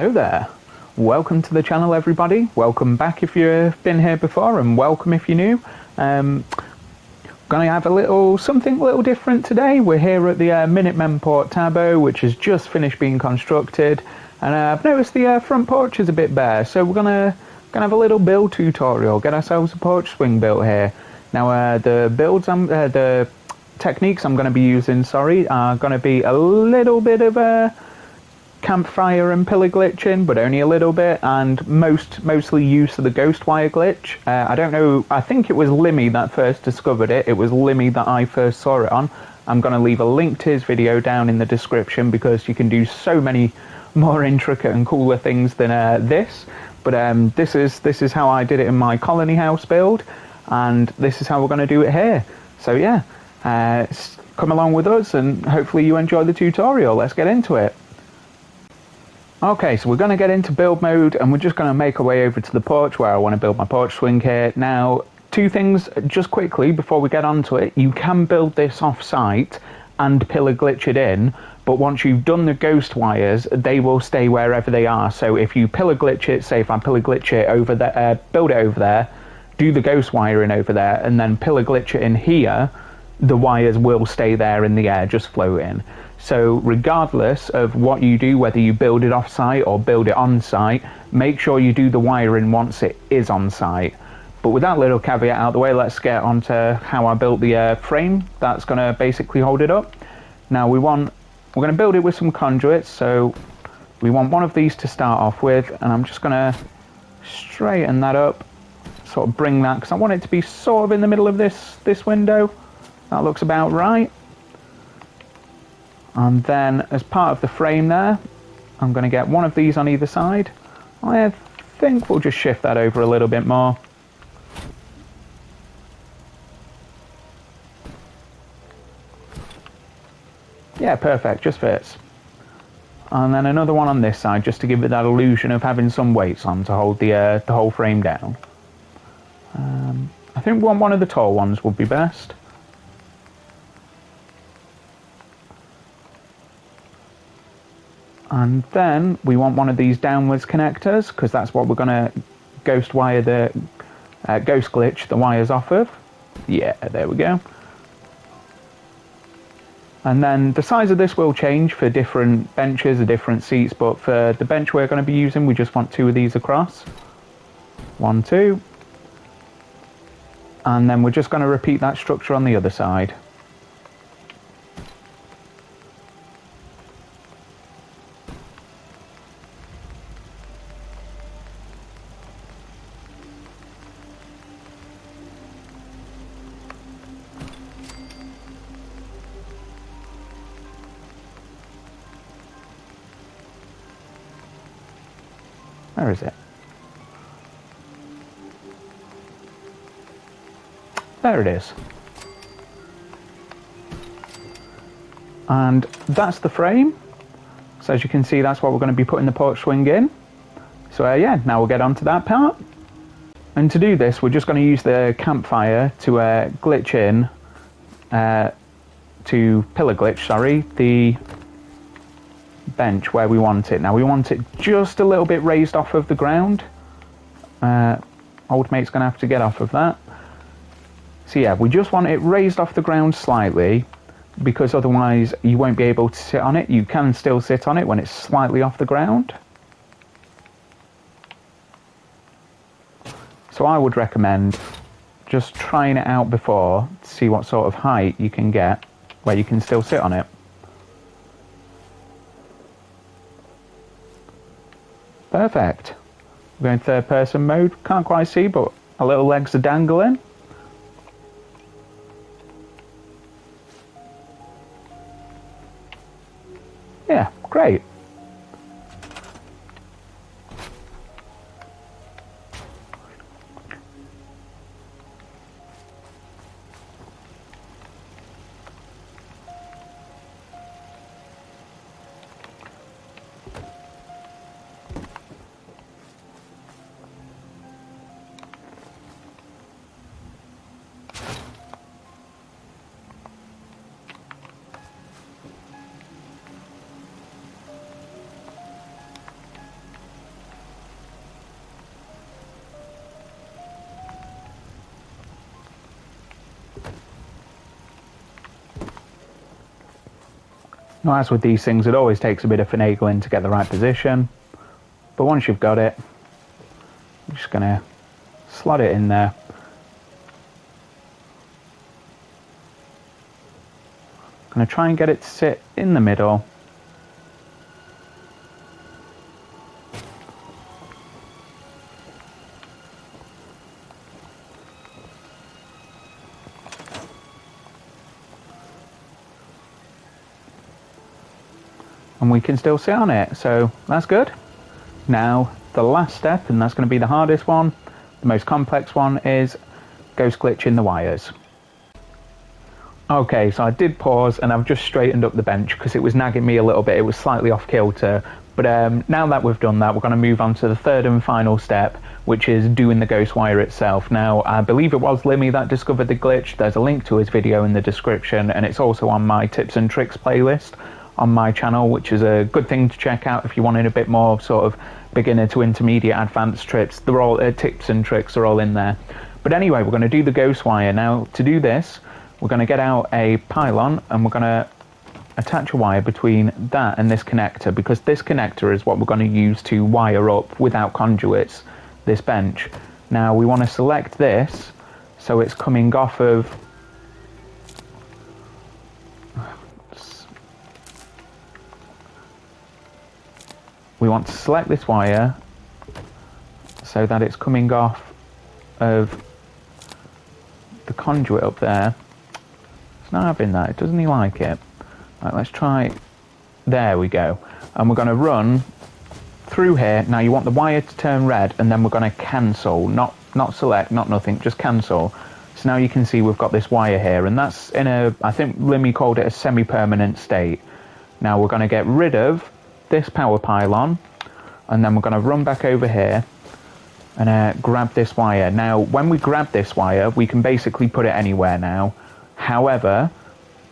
Hello there, welcome to the channel everybody, welcome back if you've been here before and welcome if you're new. Gonna have something a little different today. We're here at the Minutemen Port TaBo, which has just finished being constructed, and I've noticed the front porch is a bit bare, so we're gonna have a little build tutorial, get ourselves a Porchswing built here. Now the techniques I'm going to be using, are going to be a little bit of campfire and pillar glitching, but only a little bit, and mostly use of the ghost wire glitch. I don't know, I think it was Limmy that first discovered it. It was Limmy that I first saw it on. I'm going to leave a link to his video down in the description because you can do so many more intricate and cooler things than this. But this is how I did it in my colony house build, and this is how we're going to do it here. So yeah, come along with us and hopefully you enjoy the tutorial. Let's get into it. Okay, so we're going to get into build mode and we're just going to make our way over to the porch where I want to build my Porchswing here. Now, two things just quickly before we get onto it. You can build this off-site and pillar glitch it in, but once you've done the ghost wires, they will stay wherever they are. So if you pillar glitch it, say if I pillar glitch it over there, build it over there, do the ghost wiring over there, and then pillar glitch it in here, the wires will stay there in the air, just floating. So regardless of what you do, whether you build it off-site or build it on-site, make sure you do the wiring once it is on-site. But with that little caveat out of the way, let's get on to how I built the frame that's going to basically hold it up. Now we're going to build it with some conduits, so we want one of these to start off with, and I'm just going to straighten that up, sort of bring that, because I want it to be sort of in the middle of this window. That looks about right. And then as part of the frame there, I'm going to get one of these on either side. I think we'll just shift that over a little bit more. Yeah, perfect, just fits. And then another one on this side, just to give it that illusion of having some weights on to hold the whole frame down. I think one of the tall ones would be best. And then we want one of these downwards connectors, because that's what we're going to ghost wire the ghost glitch the wires off of. Yeah, there we go. And then the size of this will change for different benches or different seats, but for the bench we're going to be using, we just want two of these across. 1, 2. And then we're just going to repeat that structure on the other side. Where is it? There it is. And that's the frame. So as you can see, that's what we're going to be putting the Porchswing in. So yeah, now we'll get on to that part. And to do this, we're just going to use the campfire to glitch in, to pillar glitch, sorry, the bench where we want it. Now we want it just a little bit raised off of the ground. Old mate's going to have to get off of that. So yeah, we just want it raised off the ground slightly, because otherwise you won't be able to sit on it. You can still sit on it when it's slightly off the ground. So I would recommend just trying it out before to see what sort of height you can get where you can still sit on it. Perfect. We're going third person mode. Can't quite see, but our little legs are dangling. Yeah, great. Now, as with these things, it always takes a bit of finagling to get the right position, but once you've got it, I'm just going to slot it in there. I'm going to try and get it to sit in the middle. And we can still sit on it, so that's good. Now the last step, and that's going to be the hardest one, the most complex one, is ghost glitching the wires. Okay, so I did pause and I've just straightened up the bench because it was nagging me a little bit. It was slightly off kilter, but now that we've done that, we're going to move on to the third and final step, which is doing the ghost wire itself. Now, I believe it was Limmy that discovered the glitch. There's a link to his video in the description, and it's also on my tips and tricks playlist on my channel, which is a good thing to check out if you wanted a bit more sort of beginner to intermediate advanced tips. They're all tips and tricks are all in there. But anyway, we're going to do the ghost wire. Now, to do this, we're going to get out a pylon and we're going to attach a wire between that and this connector, because this connector is what we're going to use to wire up without conduits this bench. Now we want to select this so it's coming off of we want to select this wire so that it's coming off of the conduit up there. It's not having that, doesn't he like it? Right, let's try, there we go. And we're going to run through here. Now you want the wire to turn red, and then we're going to cancel, not select, not nothing, just cancel. So now you can see we've got this wire here, and that's in a, I think Limmy called it a semi-permanent state. Now we're going to get rid of this power pylon, and then we're going to run back over here and grab this wire. Now when we grab this wire, we can basically put it anywhere now. However,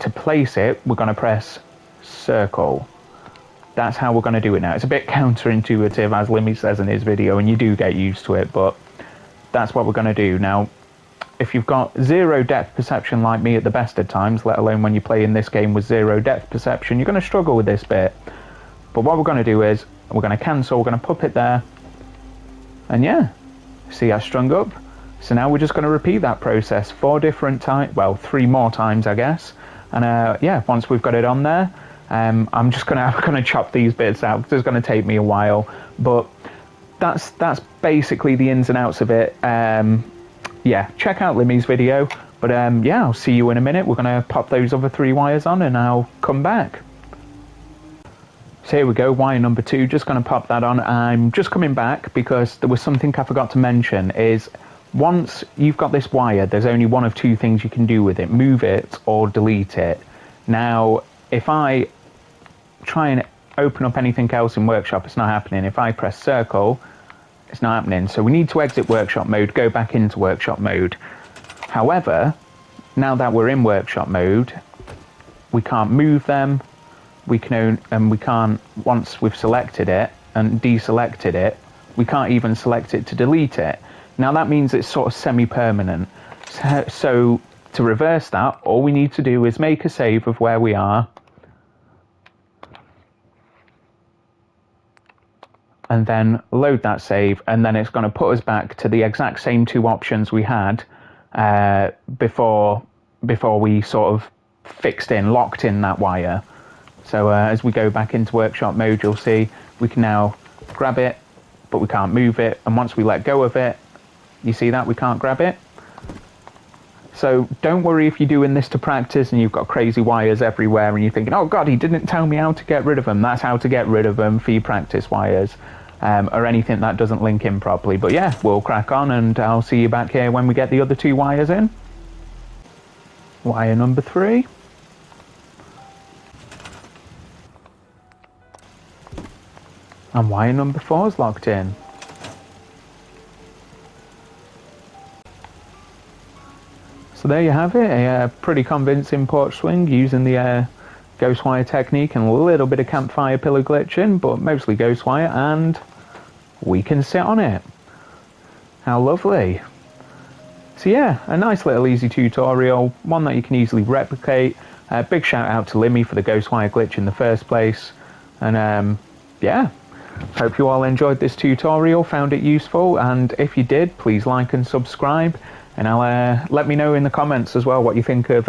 to place it, we're going to press circle. That's how we're going to do it now. It's a bit counterintuitive, as Limmy says in his video, and you do get used to it, but that's what we're going to do. Now, if you've got zero depth perception like me at the best of times, let alone when you're playing this game with zero depth perception, you're going to struggle with this bit. But what we're going to do is, we're going to cancel, we're going to pop it there, and yeah, see I strung up. So now we're just going to repeat that process 4 different times, well, 3 more times, I guess. And yeah, once we've got it on there, I'm just going to chop these bits out because it's going to take me a while. But that's basically the ins and outs of it. Yeah, check out Limmy's video. But yeah, I'll see you in a minute. We're going to pop those other 3 wires on and I'll come back. So here we go, wire number 2, just going to pop that on. I'm just coming back because there was something I forgot to mention, is once you've got this wire, there's only one of 2 things you can do with it: move it or delete it. Now, if I try and open up anything else in Workshop, it's not happening. If I press circle, it's not happening. So we need to exit Workshop mode, go back into Workshop mode. However, now that we're in Workshop mode, we can't move them. We can't, once we've selected it and deselected it, we can't even select it to delete it. Now that means it's sort of semi-permanent. So to reverse that, all we need to do is make a save of where we are, and then load that save, and then it's going to put us back to the exact same 2 options we had before we sort of locked in that wire. So as we go back into Workshop mode, you'll see we can now grab it, but we can't move it. And once we let go of it, you see that we can't grab it. So don't worry if you're doing this to practice and you've got crazy wires everywhere and you're thinking, oh God, he didn't tell me how to get rid of them. That's how to get rid of them for your practice wires, or anything that doesn't link in properly. But yeah, we'll crack on and I'll see you back here when we get the other 2 wires in. Wire number 3. And wire number 4 is locked in. So there you have it, a pretty convincing Porchswing using the ghost wire technique and a little bit of campfire pillar glitching, but mostly ghost wire, and we can sit on it. How lovely. So yeah, a nice little easy tutorial, one that you can easily replicate. Big shout out to Limmy for the Ghostwire glitch in the first place. And yeah, hope you all enjoyed this tutorial, found it useful, and if you did, please like and subscribe. And I'll let me know in the comments as well what you think of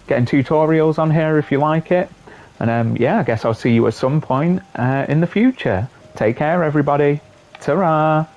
getting tutorials on here if you like it. And yeah, I guess I'll see you at some point in the future. Take care, everybody. Ta-ra!